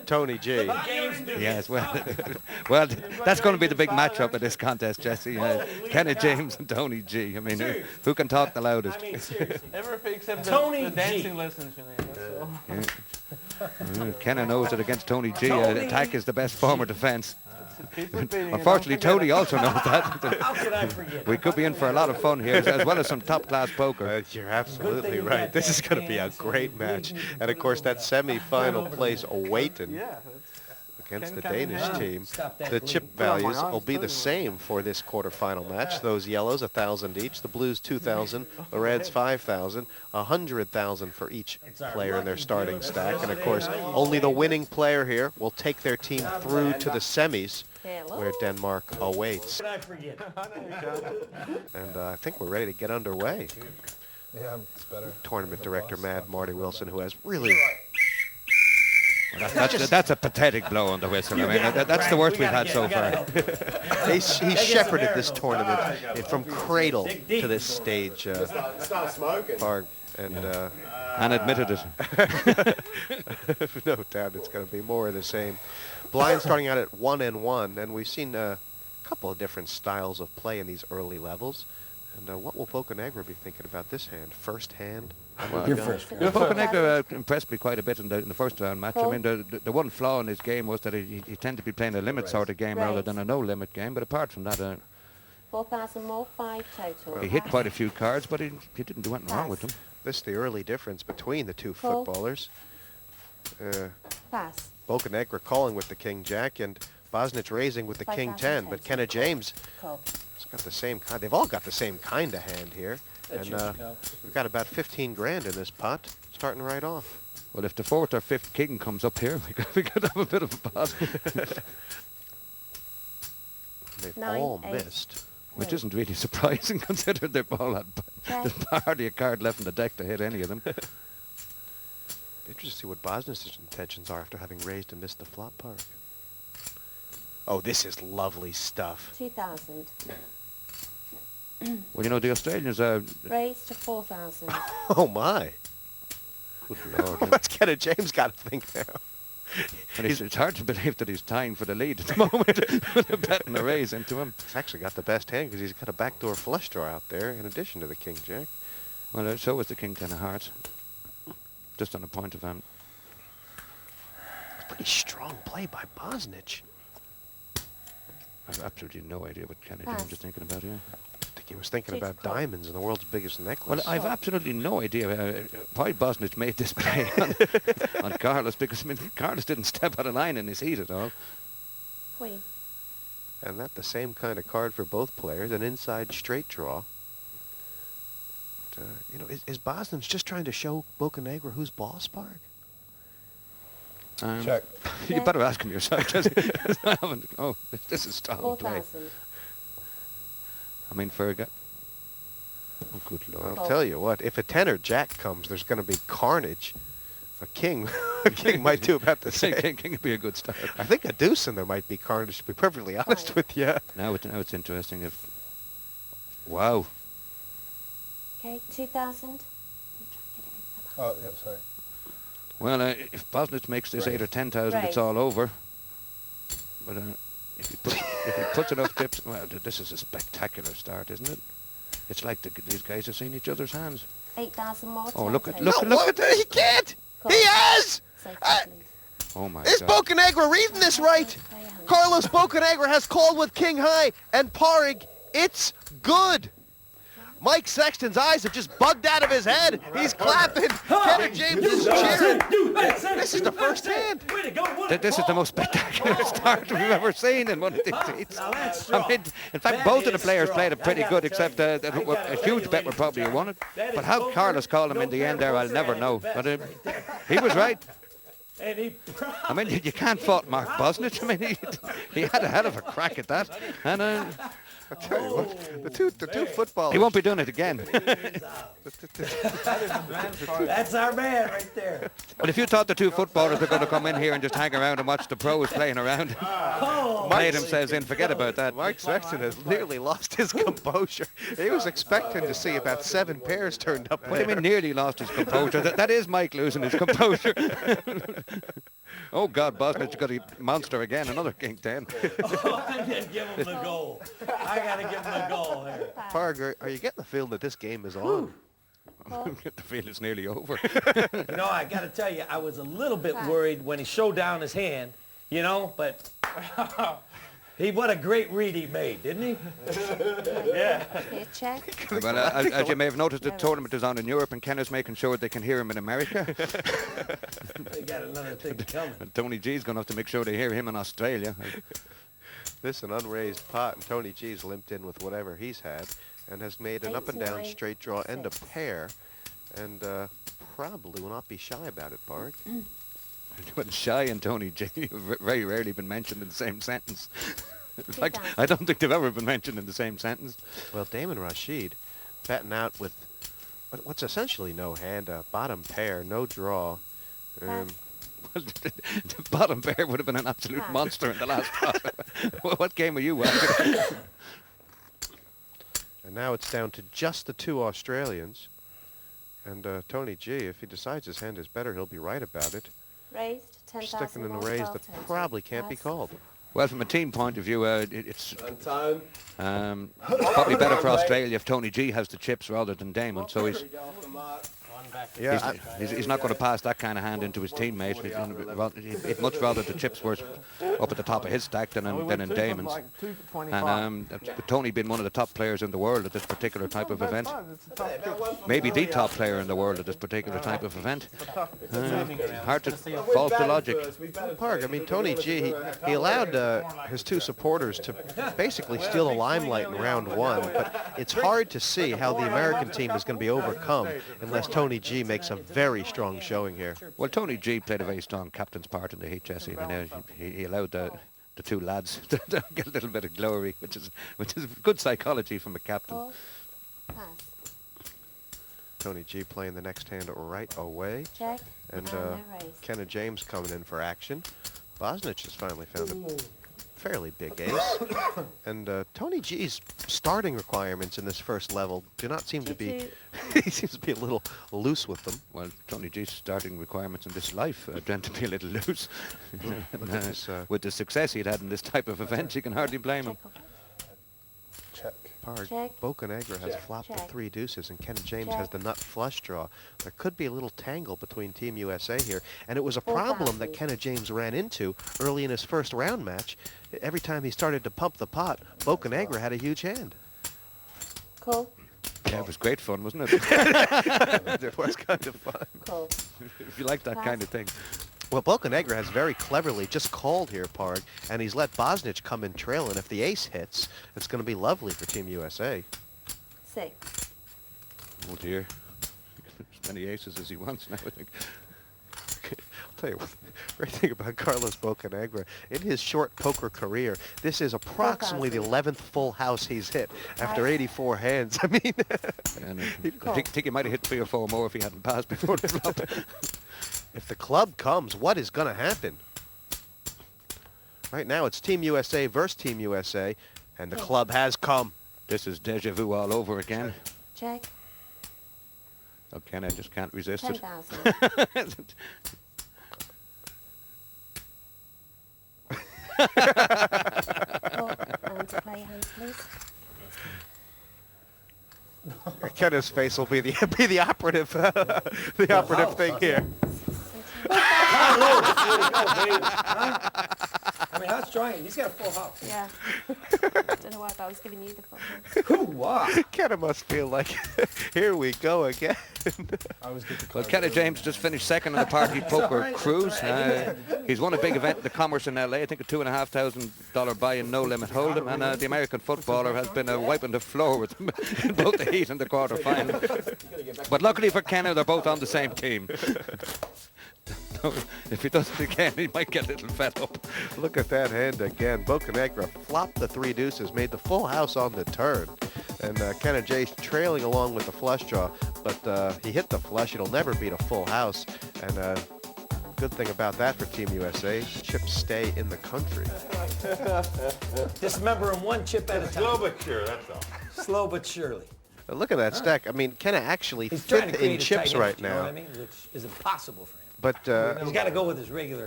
Tony G. Yes, well, well, that's going to be the big matchup of this contest, Jesse. Kenneth James and Tony G. I mean, who can talk the loudest? I mean, seriously. Everything except Tony the G. dancing lessons, Sinead. That's all. Kenna knows that against Tony G, attack is the best form of defence. Participating in Unfortunately, Tony also knows that. How could I forget? We could be in for a lot of fun here, as well as some top-class poker. You're absolutely right. This is going to be a great match. And, of course, that semi-final place awaiting Yeah. against the Can come in Danish handy. team. Stop that The bleeding. chip values will be the same for this quarterfinal match. Those yellows, 1,000 each. The blues, 2,000. The reds, 5,000. 100,000 for each player in their starting stack. And, of course, only the winning player here will take their team through to the semis, where Denmark awaits. How could I forget? And I think we're ready to get underway. Yeah, it's better. Tournament director, Mad Marty Wilson, who has really... That's a pathetic blow on the whistle. I mean, that's the worst we've had so far. He shepherded this tournament from cradle to this stage. And admitted it. No doubt it's going to be more of the same. Blind starting out at 1-1, and we've seen a couple of different styles of play in these early levels. And what will Bocanegra be thinking about this hand? First hand? Your first. Bocanegra impressed me quite a bit in the first round match. I mean, the one flaw in his game was that he tended to be playing a limit sort of game rather than a no-limit game. But apart from that, 4,000 more, 5 total. he hit quite a few cards, but he didn't do anything wrong with them. This is the early difference between the two Fold. footballers. Pass. Bocanegra calling with the King-Jack and Bosnich raising with the 5,000 King-10. But total. Kenna James Call. has got the same kind. They've all got the same kind of hand here. That's And yours, Cal. we've got about 15 grand in this pot, starting right off. Well, if the fourth or fifth king comes up here, we could have a bit of a pot. They've 9, all 8. missed. Which isn't really surprising considering they've all had there's hardly a card left in the deck to hit any of them. Interesting to see what Bosnich's intentions are after having raised and missed the flop park. Oh, this is lovely stuff. 2,000. Well, you know, the Australians are... Raise to 4,000. Oh, my. Good Lord. What's Kenna James got to think now? And it's hard to believe that he's tying for the lead at the moment with a bet and a raise into him. He's actually got the best hand because he's got a backdoor flush draw out there in addition to the King-Jack. Well, so was the King Ten of Hearts. Just on a point of... Pretty strong play by Bosnich. I've absolutely no idea what Kenny Pass. James is thinking about here. I think he was thinking Six about call. diamonds and the world's biggest Well, necklace. I've absolutely no idea why Bosnich made this play on Carlos, because, I mean, Carlos didn't step out of line in his heat at all. Queen. And that's the same kind of card for both players, an inside straight draw. But, you know, is Bosnich just trying to show Bocanegra who's boss, Park? Check. You better ask him yourself. I haven't. Oh, this is strong play. 4,000. I mean, for a guy... Oh, good Lord. I'll tell you what, if a 10 or Jack comes, there's going to be carnage. A king, a king might do about the same. King would be a good start. I think a deuce in there might be carnage, to be perfectly honest Fine. with you. Now it's interesting if... Wow. Okay, 2,000. Oh, yeah, sorry. Well, if Bosnich makes this 8 or 10,000, it's Right. all over. But if he puts enough tips... Well, this is a spectacular start, isn't it? It's like these guys have seen each other's hands. 8,000 more. Oh, 10 look at- total. look- No, what? He can't! Call. He has! Safety, please. Oh, my Is God. Bocanegra reading this right? 300. Carlos Bocanegra has called with King High and Parig. It's good. Mike Sexton's eyes have just bugged out of his head. He's clapping. Kenna James is cheering. This is the first hand. Way to go. This is the most spectacular start we've ever seen in one of these heats. Now that's I strong. mean, in fact, That both of the is players strong. played it pretty I gotta good, tell except you. that I gotta a tell huge you, bet would ladies probably and have won it. That is But how poker- Carlos called him in the end there, I'll never know. But he was right. And he I mean, you can't fault Mark Bosnich. I mean, he had a hell of a crack at that. And I'll tell you what, the two footballers. he won't be doing it again. That's our man right there. But if you thought the two footballers were going to come in here and just hang around and watch the pros playing around, play themselves in, forget about that. Mike Sexton has nearly lost his composure. He was expecting to see about 7 pairs turned up What do you there. mean nearly lost his composure? That is Mike losing his composure. Oh, God, Bosnich got a monster again. Another king 10. Oh, I didn't give him the goal. I got to give him the goal here. Parg, are you getting the feeling that this game is on? I get the feel it's nearly over. You know, I got to tell you, I was a little bit worried when he showed down his hand, you know, but what a great read he made, didn't he? Yeah. Okay, check. Well, as you may have noticed, the tournament is on in Europe, and Ken is making sure they can hear him in America. They got another thing coming. And Tony G's going to have to make sure they hear him in Australia. This an unraised pot, and Tony G's limped in with whatever he's had, and has made an 8, up and down 9, straight draw and a 6. pair, and probably will not be shy about it, Parg. But Shy and Tony G have very rarely been mentioned in the same sentence. In fact, 2000. I don't think they've ever been mentioned in the same sentence. Well, Damon Rashid batting out with what's essentially no hand, a bottom pair, no draw. Pass. The bottom pair would have been an absolute Pass. monster in the last part. What game were you watching? And now it's down to just the two Australians. And Tony G, if he decides his hand is better, he'll be right about it. Raised, 10,000. Sticking in a more, raise 12, that 10. probably can't be Pass. called. Well, from a team point of view, it's And time. probably better for Australia if Tony G has the chips rather than Damon. So Yeah, he's not going to pass that kind of hand into his teammate. He'd much rather the chips were up at the top of his stack than in Damon's. And with Tony being one of the top players in the world at this particular type of event, maybe the top player in the world at this particular type of event, hard to fault the logic. Parg, I mean, Tony G, he allowed his two supporters to basically steal the limelight in round one, but it's hard to see how the American team is going to be overcome unless Tony G makes a very strong showing here. Well, Tony G played a very strong captain's part in the Heat, Jesse. I mean, he allowed the two lads to get a little bit of glory, which is good psychology from a captain. Call. Pass. Tony G playing the next hand right away. Check. And no raise. Kenna James coming in for action. Bosnich has finally found a fairly big ace. And Tony G's starting requirements in this first level do not seem to be... 2-2. he seems to be a little loose with them. Well, Tony G's starting requirements in this life tend to be a little loose. Look at this, With the success he'd had in this type of event, you can hardly blame him. Check. Check. Parg, Check. Bocanegra has flopped the Check. three deuces, and Kenna James has Check. the nut flush draw. There could be a little tangle between Team USA here, and it was a 4,000. problem that Kenna James ran into early in his first round match. Every time he started to pump the pot, Bocanegra had a huge hand. Call. Yeah, it was great fun, wasn't it? It was kind of fun. Call. If you like that kind of thing. Well, Bocanegra has very cleverly just called here, Parg, and he's let Bosnich come in trail, and if the ace hits, it's going to be lovely for Team USA. 6. Oh dear. As many aces as he wants now, I think. I'll tell you what, the great thing about Carlos Bocanegra, in his short poker career, this is approximately the 11th full house he's hit after 84 hands. I mean, And I think he might have hit 3 or 4 more if he hadn't passed before the flop. if the club comes, what is going to happen? Right now, it's Team USA versus Team USA, and the club has come. This is deja vu all over again. Check. Okay, I just can't resist it. 10,000. Call. And to play hands, please. Kenna's face will be the operative the operative thing here. I mean, how strong? He's got a full house. Yeah. Don't know why, but I was giving you the full hand. Wow. Kenna must feel like, here we go again. I always get the Well, card. Kenna James just finished second in the Party Poker right. Cruise. He's won a big event in the Commerce in LA. I think a $2,500 buy-in no-limit hold'em. And the American footballer has been wiping the floor with him in both the heat and the quarter-final. But luckily for Kenna, they're both on the same team. If he does it again, he might get a little fed up. Look at that hand again. Bocanegra flopped the three deuces, made the full house on the turn. And Kenna Jace trailing along with the flush draw. But he hit the flush. It'll never beat a full house. And good thing about that for Team USA, chips stay in the country. Just remember him one chip at a time. Slow but sure, that's all. Slow but surely. Look at that stack. I mean, Kenna actually He's trying to fifth create in a chips tight right edge, you know now. what I mean? Which is impossible for him. But He's got to go with his regular.